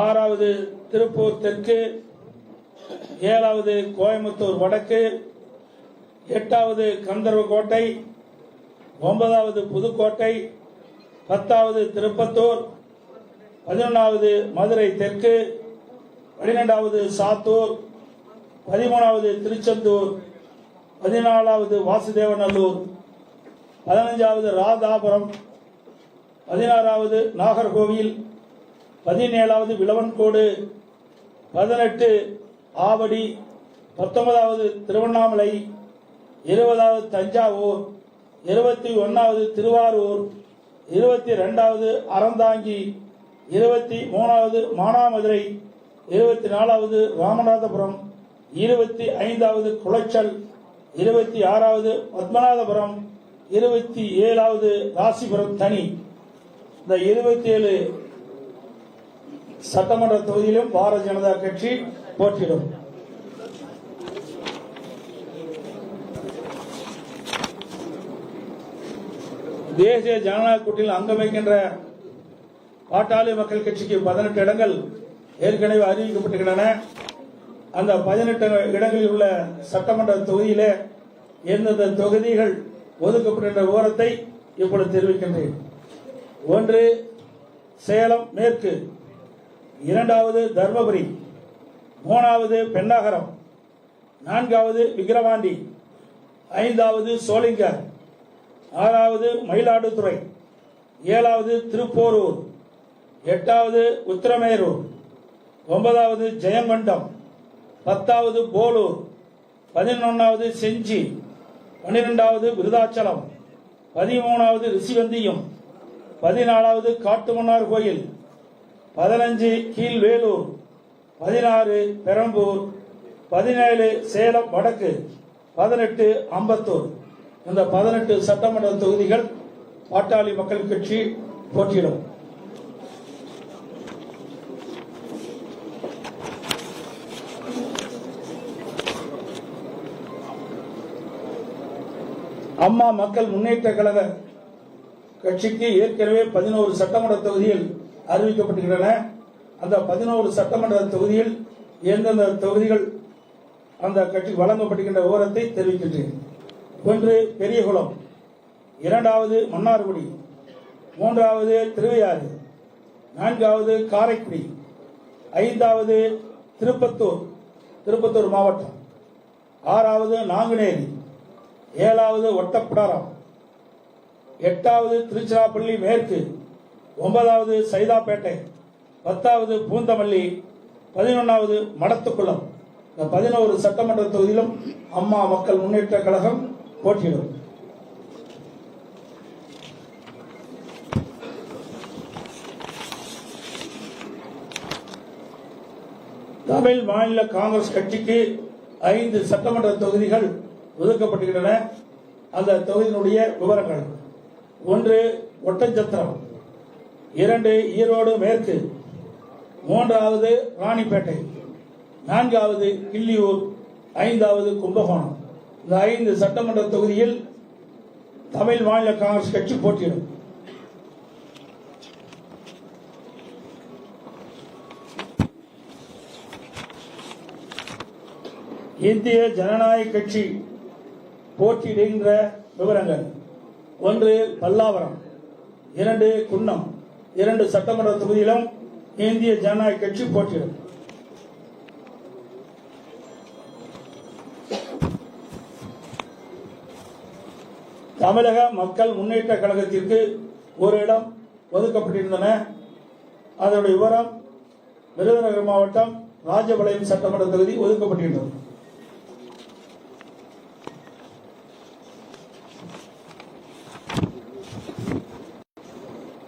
6வது திருப்பூர் தெற்கு, 7வது கோயம்புத்தூர் வடக்கு, 8வது கந்தர்வக்கோட்டை, 9வது புதுக்கோட்டை, 10வது திருப்பத்தூர், 11வது மதுரை தெற்கு, 12வது சாத்தூர், 13வது திருச்செந்தூர், 14வது வாசுதேவநல்லூர், 15வது ராதாபுரம், 16வது நாகர்கோவில், 17வது விளவன்கோடு, 18 ஆவடி, 19வது திருவண்ணாமலை, 20வது தஞ்சாவூர், 21வது திருவாரூர், 22வது அறந்தாங்கி, 23வது மானாமதுரை, 24வது ராமநாதபுரம், 25வது குளச்சல், 26வது பத்மநாதபுரம், 27வது ராசிபுரம் தனி. இந்த 27 சட்டமன்ற தொகுதியிலும் பாரதிய ஜனதா கட்சி போட்டியிடும். தேசிய ஜனநாயக கூட்டணியில் அங்கம் வைக்கின்ற பாட்டாளி மக்கள் கட்சிக்கு 18 இடங்கள் ஏற்கனவே அறிவிக்கப்பட்டுள்ளன. அந்த 18 இடங்களில் உள்ள சட்டமன்ற தொகுதியிலே எந்தெந்த தொகுதிகள் ஒதுக்கப்பட்ட விவரத்தை இப்பொழுது தெரிவிக்கின்றேன். 1 சேலம் மேற்கு, 2வது தர்மபுரி, 3வது பெண்ணாகரம், 4வது விக்கிரவாண்டி, 5வது சோளிங்கர், 6வது மயிலாடுதுறை, 7வது திருப்போரூர், 8வது உத்திரமேரூர், 9வது ஜெயங்கொண்டம், 10வது போலூர், 11வது செஞ்சி, 12வது விருதாச்சலம், 13வது ரிஷிவந்தியம், 14வது காட்டுமன்னார் கோயில், 15 கீழ்வேலூர், 16 பெரம்பூர், 17 சேலம் வடக்கு, 18 அம்பத்தூர். இந்த 18 சட்டமன்ற தொகுதிகள் பாட்டாளி மக்கள் கட்சி போட்டியிடும். அம்மா மக்கள் முன்னேற்ற கழக கட்சிக்கு ஏற்கனவே 11 சட்டமன்ற தொகுதிகள் அறிவிக்கப்பட்டுள்ளன. அந்த 11 சட்டமன்ற தொகுதியில் எந்தெந்த தொகுதிகள் அந்த கட்சிக்கு வழங்கப்படுகின்ற விவரத்தை தெரிவிக்கின்றேன். 1 பெரியகுளம், 2வது மன்னார்குடி, 3வது திருவையாறு, 4வது காரைக்குடி, 5வது திருப்பத்தூர் மாவட்டம், 6வது நாங்குநேரி, 7வது ஒட்டப்பிடாரம், 8வது திருச்சிராப்பள்ளி மேற்கு, 9வது சைதாப்பேட்டை, 10வது பூந்தமல்லி, 11வது மடத்துக்குளம். இந்த 11 சட்டமன்ற தொகுதியிலும் அம்மா மக்கள் முன்னேற்ற கழகம் போட்டியிடும். தமிழ் மாநில காங்கிரஸ் கட்சிக்கு 5 சட்டமன்ற தொகுதிகள் ஒதுக்கப்பட்டுள்ளன. அந்த தொகுதியினுடைய விவரங்கள்: 1 ஒட்டஞ்சத்திரம், 2 ஈரோடு மேற்கு, 3வது ராணிப்பேட்டை, 4வது கிள்ளியூர், 5வது கும்பகோணம். இந்த 5 சட்டமன்ற தொகுதியில் தமிழ் மாநில காங்கிரஸ் கட்சி போட்டியிடும். இந்திய ஜனநாயக கட்சி போட்டியிடுகின்ற விவரங்கள்: 1 பல்லாவரம், 2 குன்னம். 2 சட்டமன்ற தொகுதியிலும் இந்திய ஜனநாயக கட்சி போட்டியிடும். தமிழக மக்கள் முன்னேற்ற கழகத்திற்கு 1 இடம் ஒதுக்கப்பட்டிருந்தன. அதனுடைய விவரம்: விருதுநகர் மாவட்டம் ராஜபாளையம் சட்டமன்ற தொகுதி ஒதுக்கப்பட்டிருந்தது.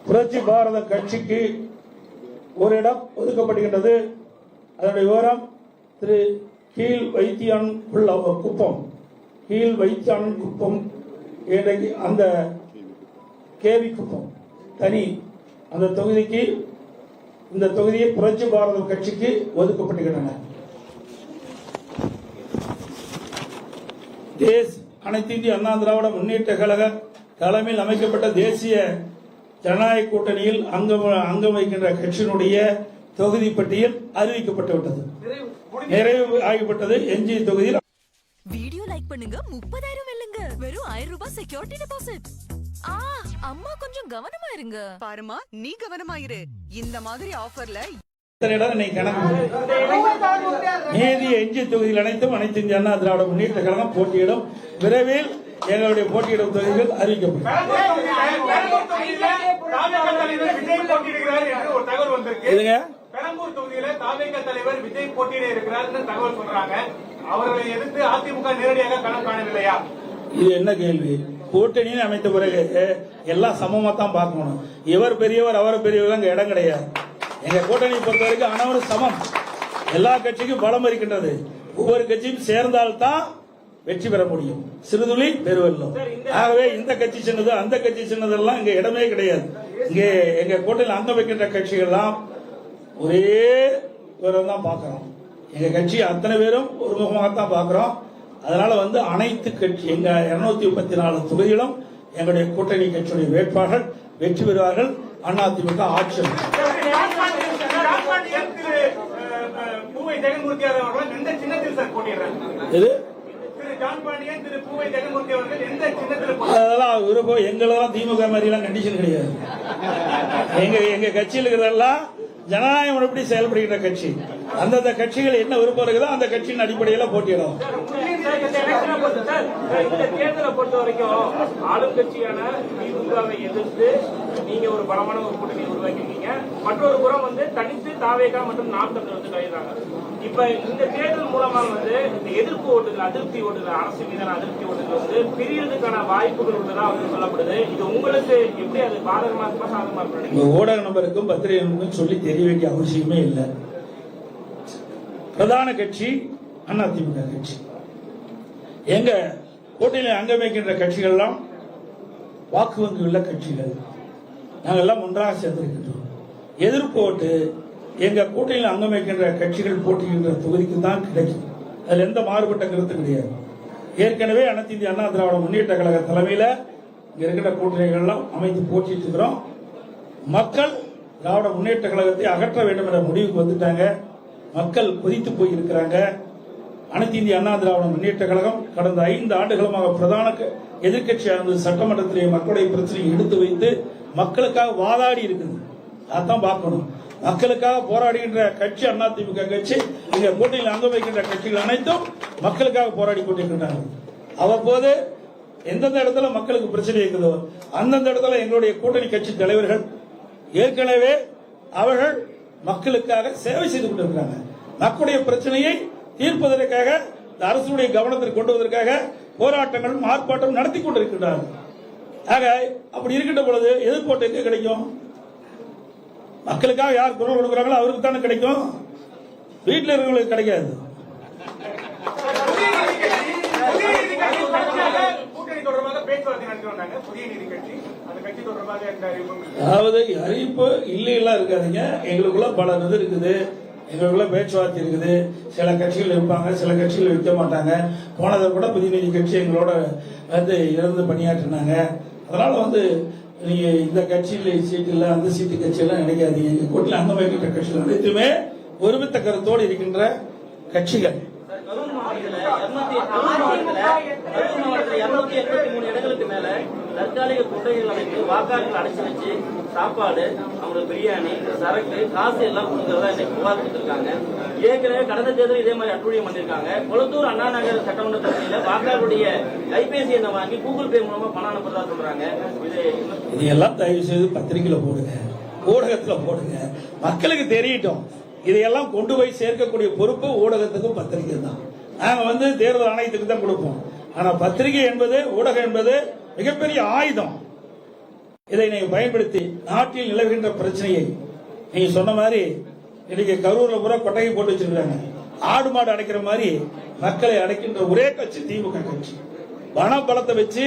புரட்சி பாரத கட்சிக்கு 1 இடம் ஒதுக்கப்படுகின்றது. அதனுடைய விவரம்: திரு கீழ் வைத்தியான் குப்பம், கீழ் வைத்தியான் குப்பம், அந்த கேவி குப்பம் தனி. அந்த தொகுதிக்கு, இந்த தொகுதியை புரட்சி பாரத கட்சிக்கு ஒதுக்கப்படுகின்றன. அனைத்து இந்திய அண்ணா திராவிட முன்னேற்ற கழக தலைமையில் அமைக்கப்பட்ட தேசிய ஜனநாயக கூட்டணியில் அங்கம் வைக்கின்ற கட்சியினுடைய தொகுதி பட்டியல் அறிவிக்கப்பட்டு விட்டது, நிறைவு ஆகிவிட்டது. எஞ்சிய தொகுதியில் வீடியோ லைக் பண்ணுங்க, 30,000 வெல்லுங்க. வெறும் 1000 ரூபாய் செக்யூரிட்டி டெபாசிட். அம்மா கொஞ்சம் கவனமா இருங்க. பாருமா, நீ கவனமா இரு. இந்த மாதிரி ஆஃபர்ல மீதி எஞ்சிய தொகுதியில் அனைத்தும் அனைத்து இந்திய அண்ணா திராவிட முன்னேற்ற கழகம் போட்டியிடும். விரைவில் எங்களுடைய போட்டியிடும் தொகுதிகள் அறிவிக்கப்படும். பெரம்பூர் தொகுதியில தாவேக தலைவர் விஜய் போட்டியிட இருக்கிறார் தகவல் சொல்றாங்க. அவர்களை எதிர்த்து அதிமுக நேரடியாக களம் காணவில்லையா? இது என்ன கேள்வி? கூட்டணியை அமைத்த பிறகு எல்லாம் சமமா தான் பார்க்கணும். இவர் பெரியவர் அவர் பெரியவர் அங்க இடம் கிடையாது. எங்க கூட்டணியை பொறுத்த வரைக்கும் அனைவரும் சமம். எல்லா கட்சிக்கும் பலம் இருக்கின்றது. ஒவ்வொரு கட்சியும் சேர்ந்தால்தான் வெற்றி பெற முடியும். சிறுதுளி பெருவெல்லும். ஆகவே இந்த கட்சி சின்னது அந்த கட்சி சின்னதெல்லாம் இங்க இடமே கிடையாது. இங்கே எங்க கூட்டணியில் அங்க வைக்கின்ற கட்சிகள்லாம் ஒரே விவரம் தான் பார்க்கிறோம். எங்க கட்சி அத்தனை பேரும் ஒருமுகமாகத்தான் பார்க்கிறோம். அதனால அனைத்து கட்சி எங்க 234 தொகுதிகளும் எங்களுடைய கூட்டணி கட்சியுடைய வேட்பாளர்கள் வெற்றி பெறுவார்கள். அதிமுக ஆட்சி. அதெல்லாம் விருப்பம். எங்களெல்லாம் திமுக மாதிரி எல்லாம் கண்டிஷன் கிடையாது. எங்க கட்சியில் இருக்கிறதெல்லாம் ஜனநாயகம் எப்படி செயல்படுகின்ற கட்சி. அந்தந்த கட்சிகள் என்ன விருப்பம் இருக்குதோ அந்த கட்சியின் அடிப்படையில் போட்டியிடும். இந்த தேர்தலை பொறுத்த வரைக்கும் ஆளும் கட்சியான திமுகவை எதிர்த்து நீங்க ஒரு பலமான ஒரு கூட்டணி உருவாக்கிருக்கீங்க. மற்றொரு புறம் தனித்து தாவேகா மற்றும் நாம் தமிழர் கைதாங்க. இப்ப இந்த தேர்தல் மூலமா இந்த எதிர்ப்பு ஓட்டுகள், அதிருப்தி ஓட்டுகள், அரசு மீதான அதிருப்தி ஓட்டுகள் பிரியறதுக்கான வாய்ப்புகள் உள்ளதா சொல்லப்படுது. இது உங்களுக்கு எப்படி அது பாதகமா இருக்குமா சாதகமா இருக்கு? ஊடக நபருக்கும் பத்திரிகை நபருக்கும் சொல்லி தெரிய வேண்டிய அவசியமே இல்லை. பிரதான கட்சி அதிமுக கட்சி. எங்க கூட்டணியில் அங்கம் வைக்கின்ற கட்சிகள்லாம் வாக்கு வங்கி உள்ள கட்சிகள். நாங்கள் எல்லாம் ஒன்றாக சேர்ந்திருக்கின்றோம். எதிர்ப்பு ஓட்டு எங்க கூட்டணியில் அங்கம் வைக்கின்ற கட்சிகள் போட்டியிடுகின்ற தொகுதிக்கு தான் கிடைக்கும். அதுல எந்த மாறுபட்ட கருத்து கிடையாது. ஏற்கனவே அனைத்து இந்திய அண்ணா திராவிட முன்னேற்ற கழக தலைமையில இங்க இருக்கிற கூட்டணிகள் எல்லாம் அமைத்து போட்டிட்டு இருக்கிறோம். மக்கள் திராவிட முன்னேற்ற கழகத்தை அகற்ற வேண்டும் என்ற முடிவுக்கு வந்துட்டாங்க. மக்கள் கொதித்து போயிருக்கிறாங்க. அனைத்து இந்திய அண்ணா திராவிட முன்னேற்ற கழகம் கடந்த 5 ஆண்டுகளமாக பிரதான எதிர்கட்சியாக சட்டமன்றத்திலே மக்களுடைய பிரச்சனையை எடுத்து வைத்து மக்களுக்காக வாதாடி இருக்குது. அதான் பார்க்கணும். மக்களுக்காக போராடுகின்ற கட்சி அதிமுக கட்சி. இங்க கூட்டணியில் அங்கம் வைக்கின்ற கட்சிகள் அனைத்தும் மக்களுக்காக போராடி கொண்டிருக்கின்றனர். அவ்வப்போது எந்தெந்த இடத்துல மக்களுக்கு பிரச்சனை இருக்குதோ அந்தந்த இடத்துல எங்களுடைய கூட்டணி கட்சி தலைவர்கள் ஏற்கனவே அவர்கள் மக்களுக்காக சேவை செய்து கொண்டிருக்கிறாங்க. மக்களுடைய பிரச்சனையை தீர்ப்பதற்காக அரசுடைய கவனத்திற்கு கொண்டு வருவதற்காக போராட்டங்கள் ஆர்ப்பாட்டம் நடத்தி கொண்டிருக்கிறார்கள். ஆக அப்படி இருக்கின்ற பொழுது எதிர்ப்போட்டு எங்க கிடைக்கும்? மக்களுக்காக யார் குரல் கொடுக்கிறாங்களோ அவருக்கு தானே கிடைக்கும். வீட்டில் இருக்கிறவங்களுக்கு கிடைக்காது. அதாவது அறிவிப்பு இல்லையெல்லாம் இருக்காதுங்க. எங்களுக்குள்ள பல இது இருக்குது. எங்களுக்குள்ள பேச்சுவார்த்தை இருக்குது. சில கட்சிகள் இருப்பாங்க, சில கட்சிகள் இருக்க மாட்டாங்க. போனதை கூட புதிய நீதி கட்சி எங்களோட இருந்து பணியாற்றினாங்க. அதனால நீங்க இந்த கட்சியில சீட்டு இல்ல அந்த சீட்டு கட்சியெல்லாம் நினைக்காதீங்க. எங்க கூட்டில் அங்கம் வைக்கின்ற கட்சிகள் அனைத்துமே ஒருமித்த கருத்தோடு இருக்கின்ற கட்சிகள். 283 இடங்களுக்கு மேல தற்காலிக குட்டைகள் அமைத்து வாக்காளர்கள் அடைச்சு வச்சு சாப்பாடு, அவங்களுக்கு பிரியாணி, சரக்கு, காசு எல்லாம் கொடுக்கறதா இன்னைக்கு புகார் கொடுத்திருக்காங்க. ஏற்கனவே கடந்த தேர்தல் இதே மாதிரி அட்டுழியம் பண்ணிருக்காங்க. கொளத்தூர் அண்ணா நகர் சட்டமன்ற தொகுதியில வாக்காளருடைய கைபேசி எண்ணை வாங்கி கூகுள் பே மூலமா பணம் அனுப்புறதா சொல்றாங்க. இதையெல்லாம் தயவு செய்து பத்திரிகையில போடுங்க, ஊடகத்துல போடுங்க, மக்களுக்கு தெரியட்டும். இதையெல்லாம் கொண்டு போய் சேர்க்கக்கூடிய பொறுப்பு ஊடகத்துக்கும் பத்திரிகை தான். நாங்க தேர்தல் ஆணையத்துக்கு தான் கொடுப்போம். ஆனா பத்திரிகை என்பது, ஊடகம் என்பது மிகப்பெரிய ஆயுதம். இதை நீங்க பயன்படுத்தி நாட்டில் நிலவுகின்ற பிரச்சனையை நீங்க சொன்ன மாதிரி இன்னைக்கு கரூர்ல பூரா கொட்டகை போட்டு வச்சிருக்காங்க. ஆடு மாடு அடைக்கிற மாதிரி மக்களை அடைக்கின்ற ஒரே கட்சி திமுக கட்சி. பண பலத்தை வச்சு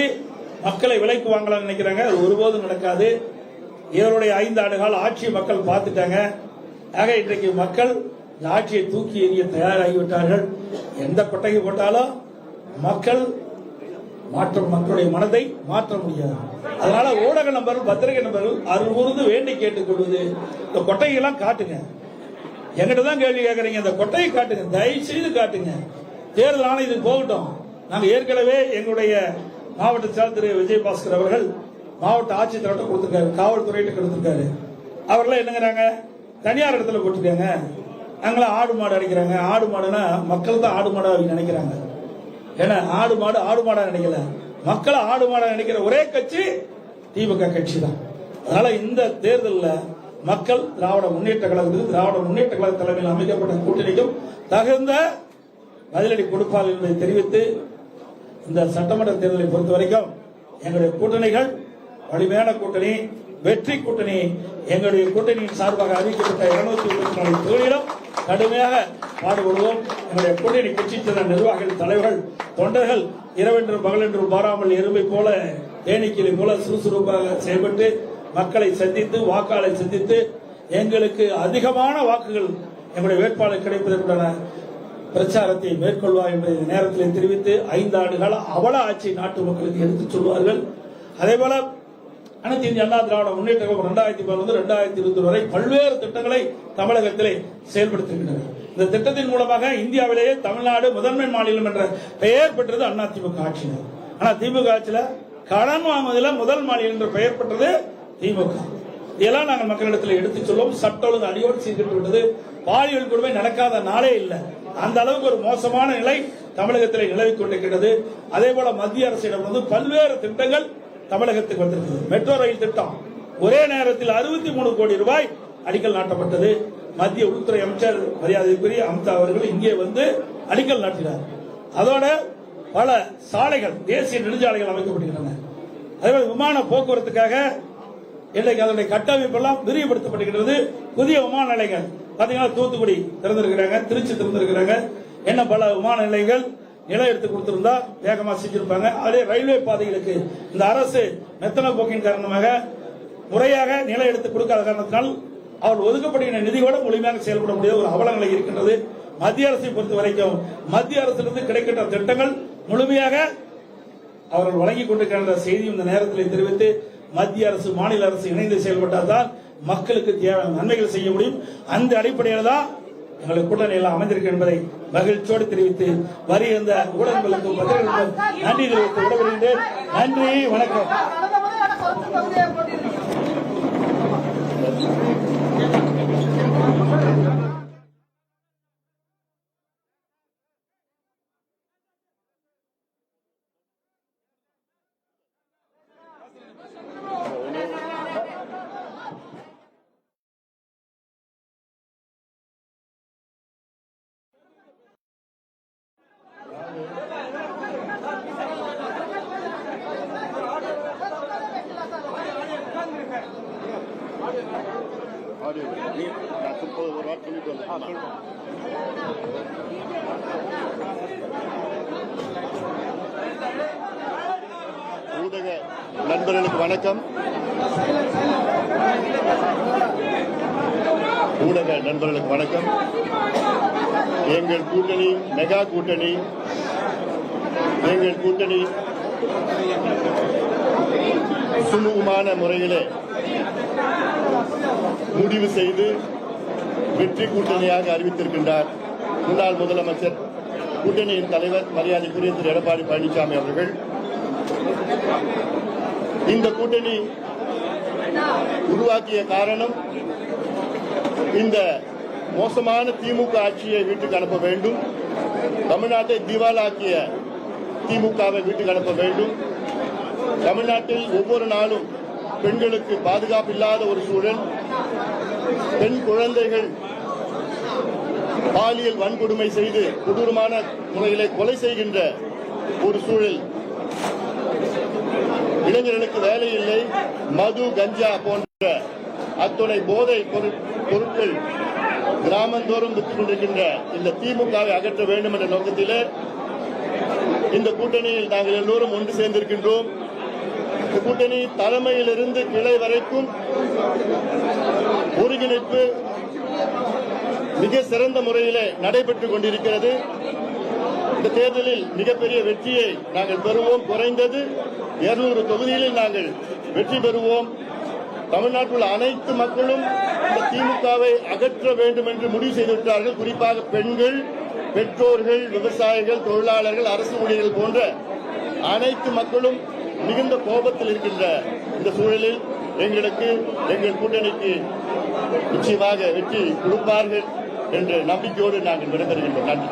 மக்களை விலைக்கு வாங்கலாம் நினைக்கிறாங்க. அது ஒருபோதும் நடக்காது. இவருடைய 5 ஆண்டு கால ஆட்சியை மக்கள் பார்த்துட்டாங்க. ஆக இன்றைக்கு மக்கள் இந்த ஆட்சியை தூக்கி எறிய தயாராகிவிட்டார்கள். எந்த கொட்டகை போட்டாலும் மக்கள் மக்களுடைய மனதை மாற்ற முடியாது. அதனால ஊடக நபர்கள், பத்திரிகை நபர்கள் அருள்கூர்ந்து வேண்டி கேட்டுக் கொள்வது, இந்த கொட்டையெல்லாம் காட்டுங்க. எங்கிட்ட தான் கேள்வி கேட்கறீங்க. இந்த கொட்டையை காட்டுங்க, தயவு செய்து காட்டுங்க. தேர்தல் ஆணையத்துக்கு போகட்டும். நாங்க ஏற்கனவே எங்களுடைய மாவட்ட செயலர் திரு விஜயபாஸ்கர் அவர்கள் மாவட்ட ஆட்சித்தலைவர்கிட்ட கொடுத்திருக்காரு, காவல்துறையிட்ட கொடுத்திருக்காரு. அவர்களாம் என்னங்கிறாங்க, தனியார் இடத்துல கொடுத்துருக்காங்க, நாங்களாம் ஆடு மாடு அடிக்கிறாங்க. ஆடு மாடுனா மக்கள் தான் ஆடு மாடா நினைக்கிறாங்க. ஏன்னா ஆடு மாடா நினைக்கல, மக்களை ஆடு மாடா நினைக்கிற ஒரே கட்சி திமுக கட்சி தான். அதனால இந்த தேர்தலில் மக்கள் திராவிட முன்னேற்ற கழக தலைமையில் அமைக்கப்பட்ட கூட்டணிக்கும் தகுந்த பதிலடி கொடுப்பார்கள் என்பதை தெரிவித்து, இந்த சட்டமன்ற தேர்தலை பொறுத்த வரைக்கும் எங்களுடைய கூட்டணிகள் வலிமையான கூட்டணி, வெற்றி கூட்டணி. எங்களுடைய கூட்டணியின் சார்பாக அறிவிக்கப்பட்ட 224 தொகுதியிலும் கடுமையாக பாடுபடுவோம். எங்களுடைய கூட்டணி கட்சிச் சேர்ந்த நிர்வாகிகள், தலைவர்கள், தொண்டர்கள் இரவென்றும் பகலென்றும் பாராமல் எறும்பை போல தேனீக்கிளை போல சுறுசுறுப்பாக செயல்பட்டு மக்களை சந்தித்து, வாக்காளரை சந்தித்து எங்களுக்கு அதிகமான வாக்குகள் எங்களுடைய வேட்பாளர் கிடைப்பதற்கான பிரச்சாரத்தை மேற்கொள்வார் என்பதை நேரத்தில் தெரிவித்து, 5 ஆண்டுகால அவல ஆட்சி நாட்டு மக்களுக்கு எடுத்துச் சொல்வார்கள். அதேபோல அனைத்து இந்திய அண்ணா திராவிட முன்னேற்ற கழகம் 2012 2020 வரை பல்வேறு திட்டங்களை தமிழகத்திலே செயல்படுத்துகின்றனர். இந்த திட்டத்தின் மூலமாக இந்தியாவிலேயே தமிழ்நாடு முதன்மை மாநிலம் என்ற பெயர் பெற்றது அதிமுக ஆட்சியினர். ஆனா திமுக ஆட்சியில கடன் வாங்குவதில் முதல் மாநிலம் என்ற பெயர் பெற்றது திமுக. இதெல்லாம் நாங்கள் மக்களிடத்தில் எடுத்துச் சொல்லுவோம். சட்ட ஒழுங்கு அடியோடு சீர்கட்டு விட்டது. பாலியல் கொடுமை நடக்காத நாளே இல்லை. அந்த அளவுக்கு ஒரு மோசமான நிலை தமிழகத்தில் நிலவிக் கொண்டிருக்கிறது. அதே போல மத்திய அரசிடம் பல்வேறு திட்டங்கள் தமிழகத்துக்கு வந்திருக்கிறது. மெட்ரோ ரயில் திட்டம் ஒரே நேரத்தில் 63 கோடி ரூபாய் அடிக்கல் நாட்டப்பட்டது. மத்திய உள்துறை அமைச்சர் மரியாதைக்குரிய அமித்ஷா அவர்கள் இங்கே அடிக்கல் நாட்டினார். அதோட பல சாலைகள், தேசிய நெடுஞ்சாலைகள் அமைக்கப்படுகின்றன. அதேபோல விமான போக்குவரத்துக்காக இன்றைக்கு அதனுடைய கட்டமைப்பு எல்லாம் விரிவுபடுத்தப்படுகிறது. புதிய விமான நிலையங்கள் பாத்தீங்கன்னா தூத்துக்குடி திறந்திருக்கிறாங்க, திருச்சி திறந்திருக்கிறாங்க. என்ன பல விமான நிலையங்கள் நிலம் எடுத்து கொடுத்திருந்தா வேகமா செஞ்சிருப்பாங்க. அதே ரயில்வே பாதைகளுக்கு இந்த அரசு மெத்தன போக்கின் காரணமாக முறையாக நிலம் எடுத்து கொடுக்காத காரணத்தினால் அவர் ஒதுக்கப்படுகிற நிதியோட முழுமையாக செயல்பட முடியாத ஒரு அவலநிலை இருக்கின்றது. மத்திய அரசை பொறுத்த வரைக்கும் மத்திய அரசிலிருந்து கிடைக்கின்ற திட்டங்கள் முழுமையாக அவர்கள் வழங்கிக் கொண்டிருக்கின்ற செய்தியும் இந்த நேரத்தில் தெரிவித்து, மத்திய அரசு மாநில அரசு இணைந்து செயல்பட்டால்தான் மக்களுக்கு தேவையான நன்மைகள் செய்ய முடியும். அந்த அடிப்படையில் தான் எங்களுக்கு கூட்டணி எல்லாம் அமைந்திருக்கு என்பதை மகிழ்ச்சியோடு தெரிவித்து, வருகின்ற ஊடகங்களுக்கு பத்திரிகைகளுக்கும் நன்றி தெரிவித்து விடைபெறுகின்றேன். நன்றி, வணக்கம். ஊடக நண்பர்களுக்கு வணக்கம். எங்கள் கூட்டணி மெகா கூட்டணி. எங்கள் கூட்டணி சுமூகமான முறையிலே முடிவு செய்து வெற்றி கூட்டணியாக அறிவித்திருக்கின்றார் முன்னாள் முதலமைச்சர், கூட்டணியின் தலைவர் மரியாதைக்குரிய திரு எடப்பாடி பழனிசாமி அவர்கள். இந்த கூட்டணி உருவாக்கிய காரணம், இந்த மோசமான திமுக ஆட்சியை வீட்டுக்கு அனுப்ப வேண்டும், தமிழ்நாட்டை திவாலாக்கிய திமுகவை வீட்டுக்கு அனுப்ப வேண்டும், தமிழ்நாட்டில் ஒவ்வொரு நாளும் பெண்களுக்கு பாதுகாப்பு இல்லாத ஒரு சூழல், பெண் குழந்தைகள் பாலியல் வன்கொடுமை செய்து கொடூரமான முறையிலே கொலை செய்கின்ற ஒரு சூழல், இளைஞர்களுக்கு வேலை இல்லை, மது கஞ்சா போன்ற அத்துணை போதை பொருட்கள் கிராமந்தோறும் விற்றுக் கொண்டிருக்கின்ற இந்த திமுகவை அகற்ற வேண்டும் என்ற நோக்கத்திலே இந்த கூட்டணியில் நாங்கள் எல்லோரும் ஒன்று சேர்ந்திருக்கின்றோம். இந்த கூட்டணி தலைமையிலிருந்து கிளை வரைக்கும் ஒருங்கிணைப்பு மிக சிறந்த முறையிலே நடைபெற்றுக் கொண்டிருக்கிறது. இந்த தேர்தலில் மிகப்பெரிய வெற்றியை நாங்கள் பெறுவோம். குறைந்தது 200 தொகுதிகளில் நாங்கள் வெற்றி பெறுவோம். தமிழ்நாட்டில் உள்ள அனைத்து மக்களும் இந்த திமுகவை அகற்ற வேண்டும் என்று முடிவு செய்துவிட்டார்கள். குறிப்பாக பெண்கள், பெற்றோர்கள், விவசாயிகள், தொழிலாளர்கள், அரசு ஊழியர்கள் போன்ற அனைத்து மக்களும் மிகுந்த கோபத்தில் இருக்கின்ற இந்த சூழலில் எங்கள் கூட்டணிக்கு நிச்சயமாக வெற்றி கொடுப்பார்கள் என்ற நம்பிக்கையோடு நாங்கள் விடைபெறுகின்றோம். நன்றி.